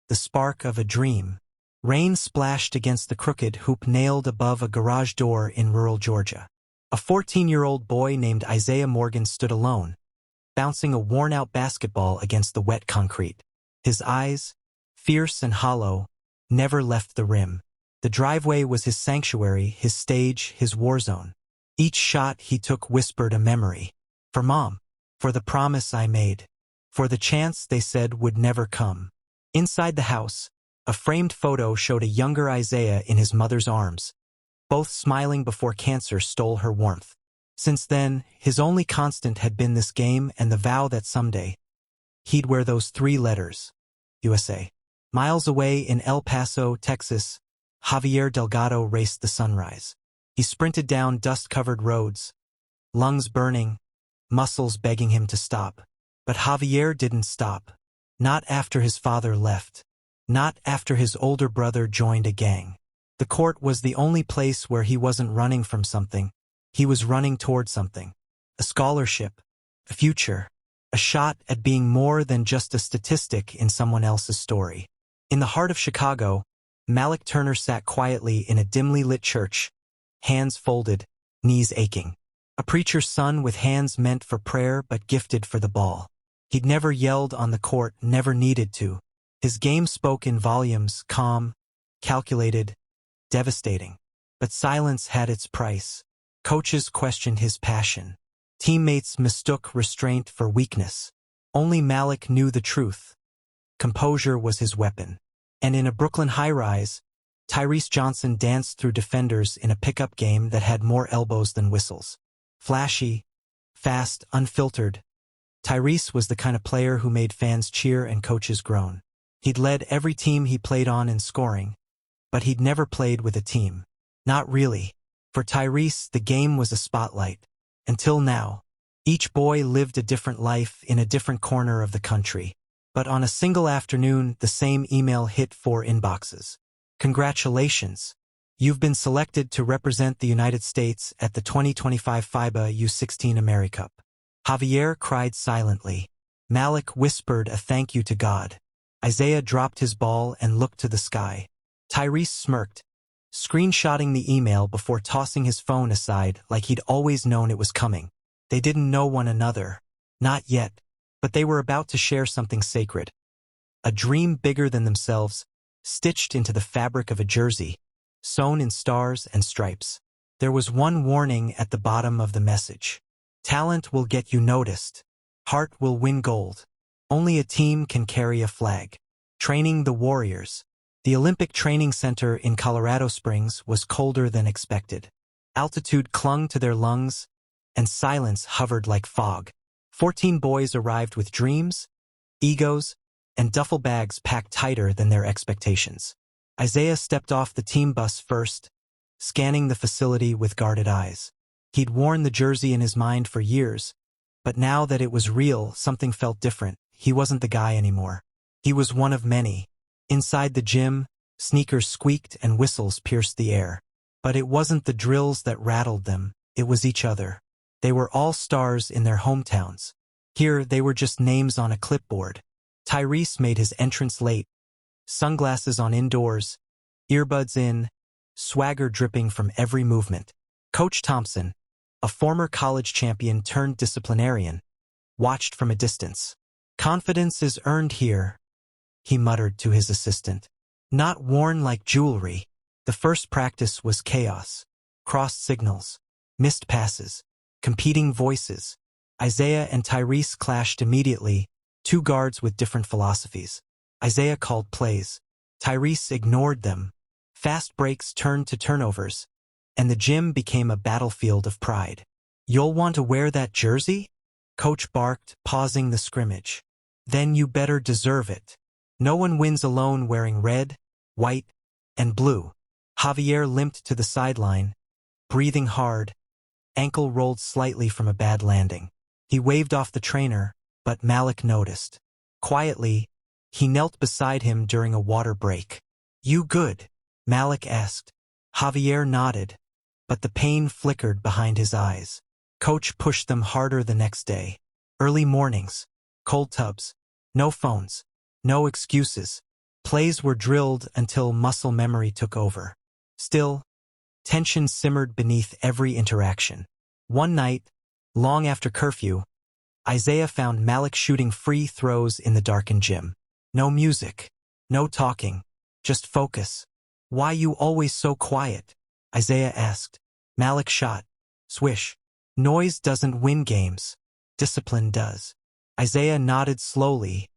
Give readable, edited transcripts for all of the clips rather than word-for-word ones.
the spark of a dream. Rain splashed against the crooked hoop nailed above a garage door in rural Georgia. A 14-year-old boy named Isaiah Morgan stood alone, bouncing a worn-out basketball against the wet concrete. His eyes, fierce and hollow, never left the rim. The driveway was his sanctuary, his stage, his war zone. Each shot he took whispered a memory. For Mom. For the promise I made. For the chance they said would never come. Inside the house, a framed photo showed a younger Isaiah in his mother's arms, both smiling before cancer stole her warmth. Since then, his only constant had been this game and the vow that someday he'd wear those 3 letters. USA. Miles away in El Paso, Texas, Javier Delgado raced the sunrise. He sprinted down dust-covered roads, lungs burning, muscles begging him to stop. But Javier didn't stop. Not after his father left. Not after his older brother joined a gang. The court was the only place where he wasn't running from something. He was running toward something. A scholarship, a future, a shot at being more than just a statistic in someone else's story. In the heart of Chicago, Malik Turner sat quietly in a dimly lit church, hands folded, knees aching. A preacher's son with hands meant for prayer but gifted for the ball. He'd never yelled on the court, never needed to. His game spoke in volumes, calm, calculated, devastating. But silence had its price. Coaches questioned his passion. Teammates mistook restraint for weakness. Only Malik knew the truth. Composure was his weapon. And in a Brooklyn high-rise, Tyrese Johnson danced through defenders in a pickup game that had more elbows than whistles. Flashy, fast, unfiltered, Tyrese was the kind of player who made fans cheer and coaches groan. He'd led every team he played on in scoring, but he'd never played with a team. Not really. For Tyrese, the game was a spotlight. Until now. Each boy lived a different life in a different corner of the country. But on a single afternoon, the same email hit 4 inboxes. Congratulations. You've been selected to represent the United States at the 2025 FIBA U16 AmeriCup. Javier cried silently. Malik whispered a thank you to God. Isaiah dropped his ball and looked to the sky. Tyrese smirked, screenshotting the email before tossing his phone aside like he'd always known it was coming. They didn't know one another. Not yet. But they were about to share something sacred. A dream bigger than themselves, stitched into the fabric of a jersey, sewn in stars and stripes. There was one warning at the bottom of the message. Talent will get you noticed. Heart will win gold. Only a team can carry a flag. Training the Warriors. The Olympic Training Center in Colorado Springs was colder than expected. Altitude clung to their lungs, and silence hovered like fog. 14 boys arrived with dreams, egos, and duffel bags packed tighter than their expectations. Isaiah stepped off the team bus first, scanning the facility with guarded eyes. He'd worn the jersey in his mind for years, but now that it was real, something felt different. He wasn't the guy anymore. He was one of many. Inside the gym, sneakers squeaked and whistles pierced the air. But it wasn't the drills that rattled them, it was each other. They were all stars in their hometowns. Here, they were just names on a clipboard. Tyrese made his entrance late, sunglasses on indoors, earbuds in, swagger dripping from every movement. Coach Thompson, a former college champion turned disciplinarian, watched from a distance. Confidence is earned here, he muttered to his assistant. Not worn like jewelry. The first practice was chaos. Crossed signals, missed passes, competing voices. Isaiah and Tyrese clashed immediately, 2 guards with different philosophies. Isaiah called plays. Tyrese ignored them. Fast breaks turned to turnovers, and the gym became a battlefield of pride. You'll want to wear that jersey? Coach barked, pausing the scrimmage. Then you better deserve it. No one wins alone wearing red, white, and blue. Javier limped to the sideline, breathing hard, ankle rolled slightly from a bad landing. He waved off the trainer, but Malik noticed. Quietly, he knelt beside him during a water break. You good? Malik asked. Javier nodded, but the pain flickered behind his eyes. Coach pushed them harder the next day. Early mornings, cold tubs, no phones, no excuses. Plays were drilled until muscle memory took over. Still, tension simmered beneath every interaction. One night, long after curfew, Isaiah found Malik shooting free throws in the darkened gym. No music, no talking, just focus. "Why you always so quiet?" Isaiah asked. Malik shot. Swish. "Noise doesn't win games. Discipline does." Isaiah nodded slowly,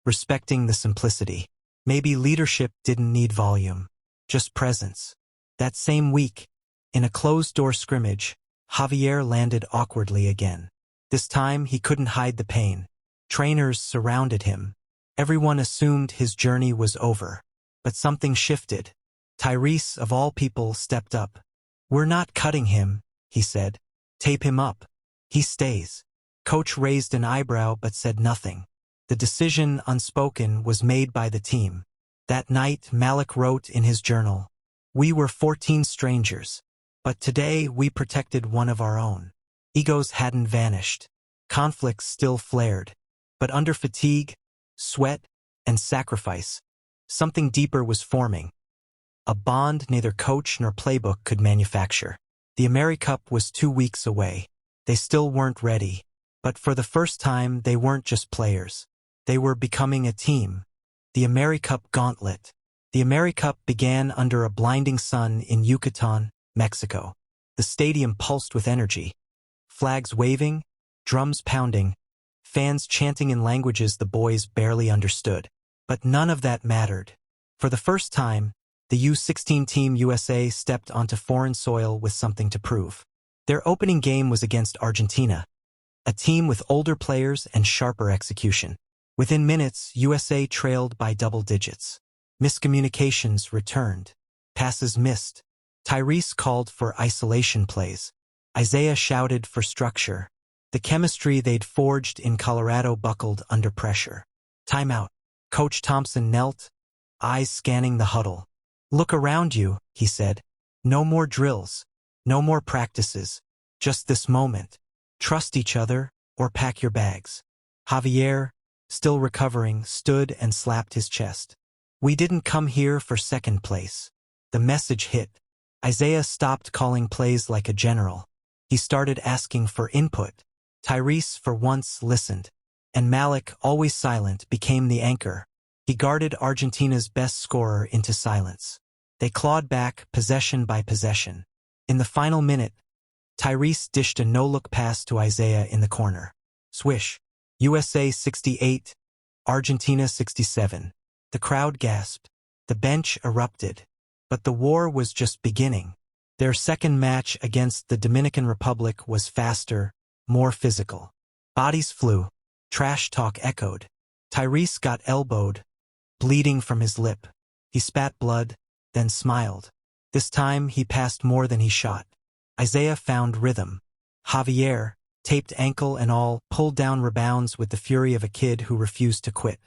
respecting the simplicity. Maybe leadership didn't need volume, just presence. That same week, in a closed-door scrimmage, Javier landed awkwardly again. This time he couldn't hide the pain. Trainers surrounded him. Everyone assumed his journey was over. But something shifted. Tyrese, of all people, stepped up. "We're not cutting him," he said. "Tape him up. He stays." Coach raised an eyebrow but said nothing. The decision, unspoken, was made by the team. That night, Malik wrote in his journal, "We were 14 strangers, but today we protected one of our own." Egos hadn't vanished. Conflicts still flared. But under fatigue, sweat, and sacrifice, something deeper was forming. A bond neither coach nor playbook could manufacture. The AmeriCup was 2 weeks away. They still weren't ready. But for the first time, they weren't just players. They were becoming a team. The AmeriCup Gauntlet. The AmeriCup began under a blinding sun in Yucatan, Mexico. The stadium pulsed with energy. Flags waving, drums pounding, fans chanting in languages the boys barely understood. But none of that mattered. For the first time, the U16 Team USA stepped onto foreign soil with something to prove. Their opening game was against Argentina, a team with older players and sharper execution. Within minutes, USA trailed by double digits. Miscommunications returned. Passes missed. Tyrese called for isolation plays. Isaiah shouted for structure. The chemistry they'd forged in Colorado buckled under pressure. Timeout. Coach Thompson knelt, eyes scanning the huddle. "Look around you," he said. "No more drills. No more practices. Just this moment. Trust each other, or pack your bags." Javier, still recovering, stood and slapped his chest. "We didn't come here for second place." The message hit. Isaiah stopped calling plays like a general. He started asking for input. Tyrese, for once, listened. And Malik, always silent, became the anchor. He guarded Argentina's best scorer into silence. They clawed back, possession by possession. In the final minute, Tyrese dished a no-look pass to Isaiah in the corner. Swish. USA 68, Argentina 67. The crowd gasped. The bench erupted. But the war was just beginning. Their second match against the Dominican Republic was faster, more physical. Bodies flew. Trash talk echoed. Tyrese got elbowed, bleeding from his lip. He spat blood, then smiled. This time he passed more than he shot. Isaiah found rhythm. Javier, taped ankle and all, pulled down rebounds with the fury of a kid who refused to quit.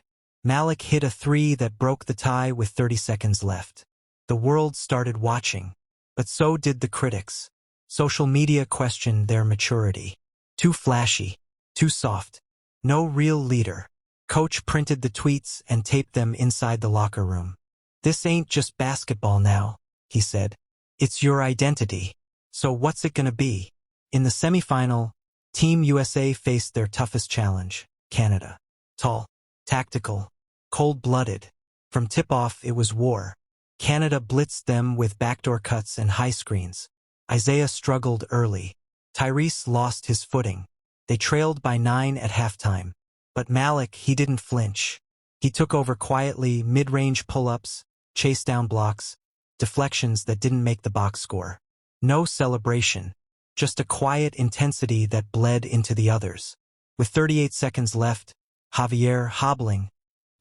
Malik hit a three that broke the tie with 30 seconds left. The world started watching. But so did the critics. Social media questioned their maturity. Too flashy. Too soft. No real leader. Coach printed the tweets and taped them inside the locker room. "This ain't just basketball now," he said. "It's your identity. So what's it gonna be?" In the semifinal, Team USA faced their toughest challenge, Canada. Tall, tactical, cold-blooded. From tip-off, it was war. Canada blitzed them with backdoor cuts and high screens. Isaiah struggled early. Tyrese lost his footing. They trailed by 9 at halftime. But Malik, he didn't flinch. He took over quietly, mid-range pull-ups, chase-down blocks, deflections that didn't make the box score. No celebration, just a quiet intensity that bled into the others. With 38 seconds left, Javier, hobbling,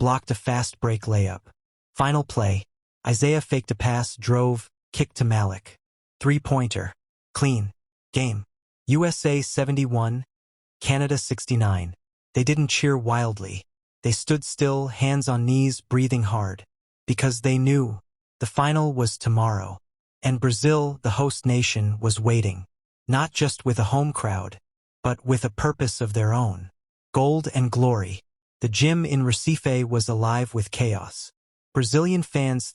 blocked a fast break layup. Final play. Isaiah faked a pass, drove, kicked to Malik. Three-pointer. Clean. Game. USA 71, Canada 69. They didn't cheer wildly. They stood still, hands on knees, breathing hard. Because they knew the final was tomorrow. And Brazil, the host nation, was waiting. Not just with a home crowd, but with a purpose of their own. Gold and glory. The gym in Recife was alive with chaos. Brazilian fans